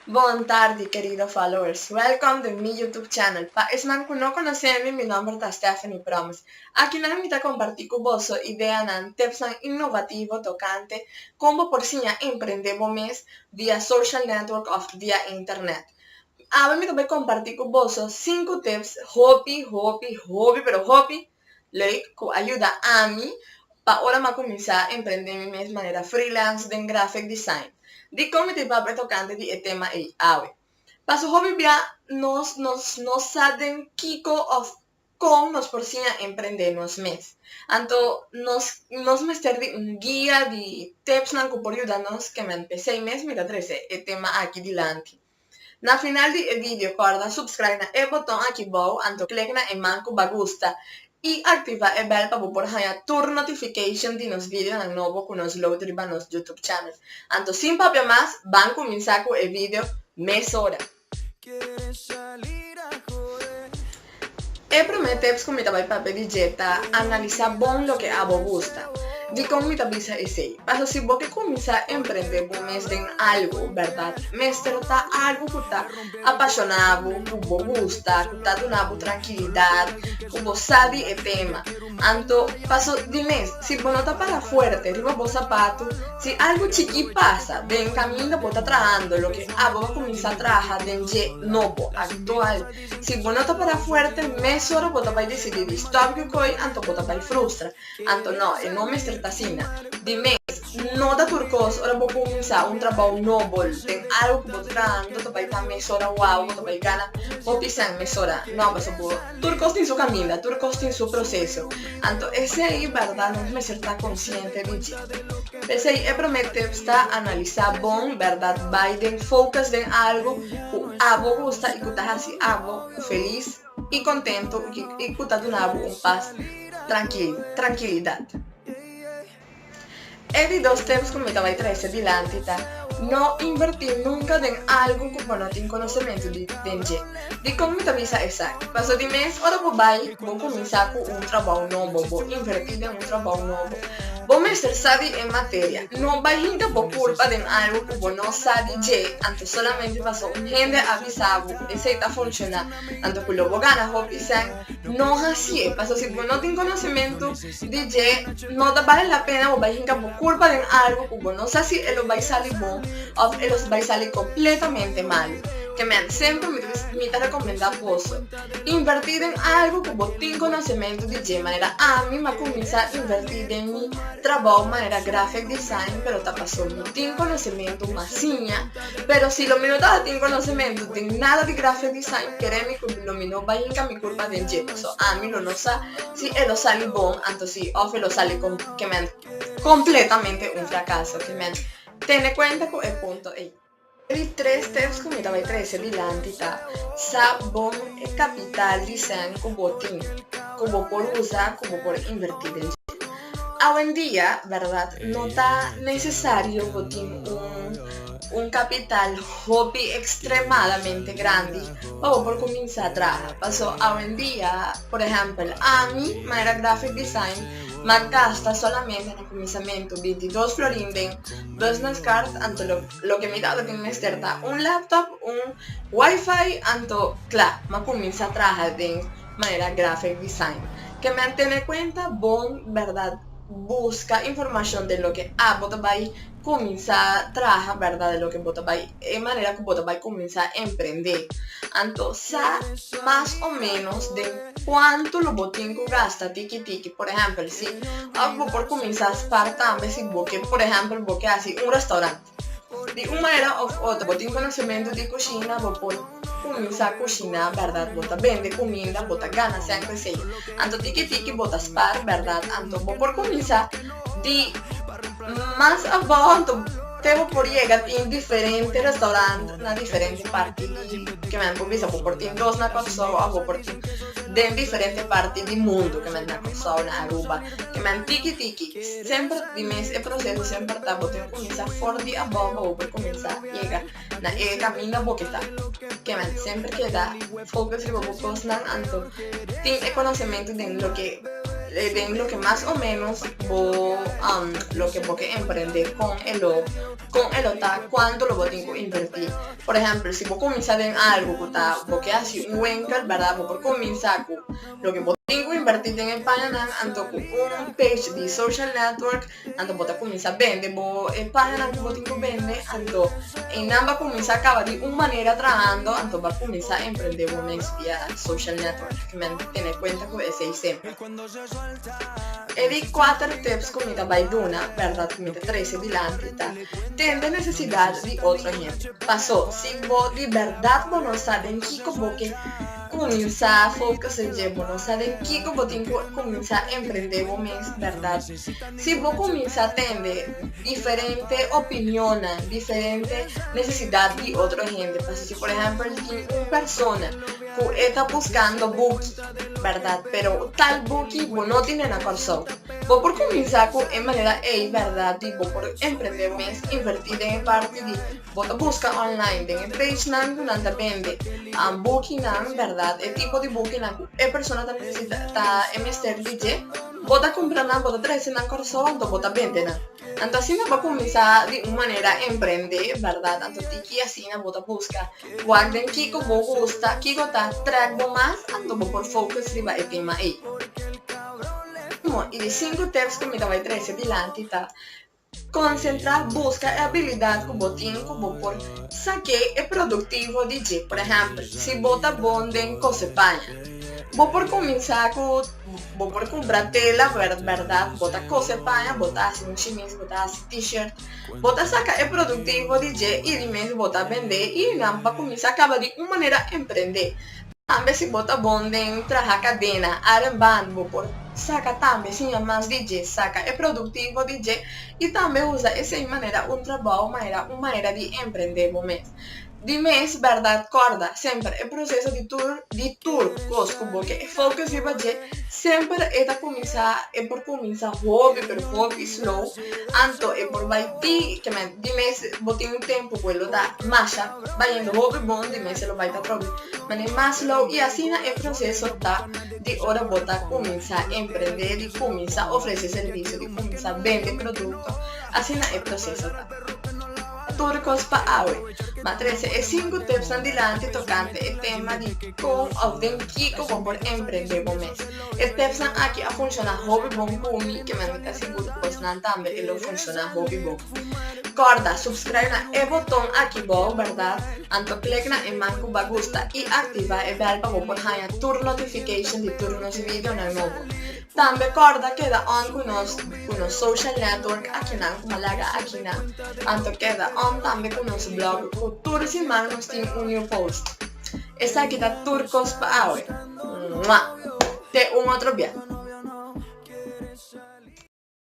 Buon tardi, queridos followers. Welcome to mi YouTube channel. Pa isman kuno conocen mi nombre es Stephanie Promes. Aquí na mita compartir con vos idea nan tips innovativo tocante como por si emprender mes via social network of via internet. Ahora me voy compartir con vos 5 tips hobby, like, que ayuda a mí para ahora me comenzar a emprender mi mes manera freelance de graphic design. Di come ti va tocante di tema e ave. Paso hobby via nos saden kiko of con nos porcina emprender nos mes. Anto nos mester di un guía di tips nanco por ayudarnos que me empecé mes mira 13 e tema aquí dilanti. Na final di video corda subscribe na e botão aqui bom, anto click na e manco bagusta e ativa e bell para por ganhar tur notification de nos vídeos na novo com nos load riba nos YouTube channel. Anto sem papia mais, van começar com o vídeo mesora. E promete come vai para dieta analisar bom lo que a vos gusta. De como me avisa ese. Paso si vos que comienza a emprender un mes de algo, ¿verdad? Mes trata algo que está apasionado, que vos gusta, que está dando tranquilidad, que vos sabe el tema. Anto, paso de mes, si vos no está para fuerte, arriba vos zapato, si algo chiqui pasa, de camino vos está trabajando, lo que vos comienza a trabajar de nuevo, actual. Si vos no está para fuerte, mes solo vos vais a decidir, stop que coi, anto vos vais frustra. Anto no, no me Tasina, de mês, não da turcos, ora vou começar um trabalho novo, tem algo que vou trando, tu vai estar mesora wow, tu vai ganhar, vou pisar mesora, não, mas vou, turcos tem seu caminho, turcos tem seu processo, então esse aí, verdade, não me ser tá consciente de ti. Esse aí é promete estar analisar bom, verdade, vai de focus em algo que a vos gusta e que tá assim, a vos feliz e contento e que tá dando paz, tranquilidade. E di dos tips come te vai traer dilanti, no invertir nunca en algo que no tienes conocimiento de gente. Di come te avisa exacto. Paso de mes, ahora vos comenzar con un trabajo nuevo, vos invertir en un trabajo nuevo. Vos me ser sabe en materia. No vais a ir por culpa de algo que vos no sabes ya, antes solamente pasó un gente avisado, ese está funcionando. Tanto que lo vos ganas, vos pisan, no es así. Paso si vos no tienes conocimiento de ya, no te vale la pena, vos vais a ir por culpa de algo que vos no sabes si lo vais a salir bon o lo vais a salir completamente mal. Que me siempre me te recomendar vos invertir en algo que vos tienes conocimiento de qué manera a mí me comienza a invertir en mi trabajo de manera graphic design, pero te pasó no tengo conocimiento más siña, pero si lo mío no tengo conocimiento de nada de graphic design, créeme que lo mío va a ir a mi culpa de qué pasó a mí no sé si lo sale bon, entonces si o lo sale que me completamente un fracaso, que me ten cuenta con el punto ahí. I 3 tips come vai traer dilanti sa bom capital design como por usar, como por invertir en hoy en día, ¿verdad? No está necesario un capital hobby extremadamente grande o por comenzar a trabajar. Pasó hoy en día, por ejemplo, a mí, manera graphic design, me gasta solamente en el comenzamiento 22 florines, 2 cards, anto lo que me da que me esterta un laptop, un wifi, anto, claro, me comienza a trabajar de manera graphic design. Que me tiene cuenta, bon, ¿verdad? Busca información de lo que vos vais a comenzar a trabajar, ¿verdad? De lo que vos vais, de manera que vos vais a comenzar a emprender. Entonces, más o menos de cuánto lo vos tienes que gastar tiki. Por ejemplo, si vos por comenzar a partir, si vos que, por ejemplo, vos que haces un restaurante, de una manera u otra, vos tienes conocimiento de cocina, vos por comenzar a cocinar, ¿verdad? Vos vende comida, vos ganas, siempre sei. Entonces, tiki, vos par, ¿verdad? Entonces, vos por comenzar de más abajo, te por llegar en diferentes restaurantes, en diferentes partes que me han visto, por ti dos na cosa o por ti de diferentes partes del mundo que me han cosa na Aruba, que me han tiki, siempre dime ese proceso siempre está, vos tengo que comenzar por di abajo, vos por comenzar llegar na camino vos que está, que me siempre queda focus y vos cosas anto, tiene conocimiento de lo que den lo que más o menos lo que vos que emprender con el OTA, cuánto lo vos tengo que invertir. Por ejemplo, si vos comienzas en algo vos que haces un winkel, ¿verdad? Vos por comenzar con lo que vos tengo que invertir en página, anto con un page de social network, anto vos te comienzas a vender, vos página que vos tengo que vender, anto en ambas comienzas a acabar de una manera trabajando, anto va a comenzar a emprender una vía social network, que me tiene cuenta que es siempre. E di 4 tips comida baiduna, verdad, comida 13 dilantita, tende necesidad de otra gente. Pasó, si vos de verdad vos no saben qué como que comienza a focus en vos no saben qué como comienza a emprender vos mismo, verdad. Si vos comienza a tener diferentes opiniones, diferentes necesidades de otra gente, pasó, si por ejemplo una persona que está buscando books, verdad, pero tal bookie vos no tiene una cosa. Vos por comenzar en manera verdad, y vos por emprender mes, invertir en parte de vos busca online, en page nan durante vende, booking nan, verdad, el tipo de booking nan, persona también necesita MSR DJ, vos ta comprar nan, vos ta traes nan corso, entonces vos ta vende nan. Entonces así va a comenzar de una manera a emprender, verdad, entonces tiki así na vos ta busca, guarden kiko vos gusta, kiko ta track vos más, entonces vos por focus riba el tema ahí. Y de 5 tips que me dava 13 dilantita, concentra, busca e habilidad que vos tienes como por saque e productivo DJ. Por ejemplo, si vos te bonden cose paña, vos por comenzar con vos por comprar tela, verdad, vos te cose paña, vos te haces un chemise, vos te haces t-shirt, vos te saca e productivo DJ y dime vos te vender y nada, comienza a acabar de una manera a emprender. También si vos te bonden traja cadena, armband, vos por saca también sin más DJ, saca es productivo DJ y también usa esa manera un trabajo, una manera de emprender momento. Dime es verdad, corda, siempre el proceso de tour, como que focus y budget, siempre está por comenzar hobby, pero hobby slow, anto es por baiti, que me dime es botín un tiempo, pues lo da masha, vayendo hobby bon, dime se lo baita trobi, mané más slow y así el proceso está de hora bota comienza a emprender y comienza a ofrecer servicio, y comienza a vender productos, así el proceso está. Turcos pa awe. Ma 13 e 5 tips andilanti tocante il tema di com of den kiko por emprender mes. Il tips nan aqui a funciona hobby bom kumi que me nunca seguro pues nan tambe e lo funciona hobby bom. Corda, subscribe na e botão aqui bom, verdad? Anto click na e manco bagusta e activa e bell pa por haya tur notification di turnos video na novo. También corda queda on con los social network aquí na malaga aquí na. Anto queda on también con los blog con tours y manos tiene un new post. Esa aquí está turcos pa awe. Te un otro día.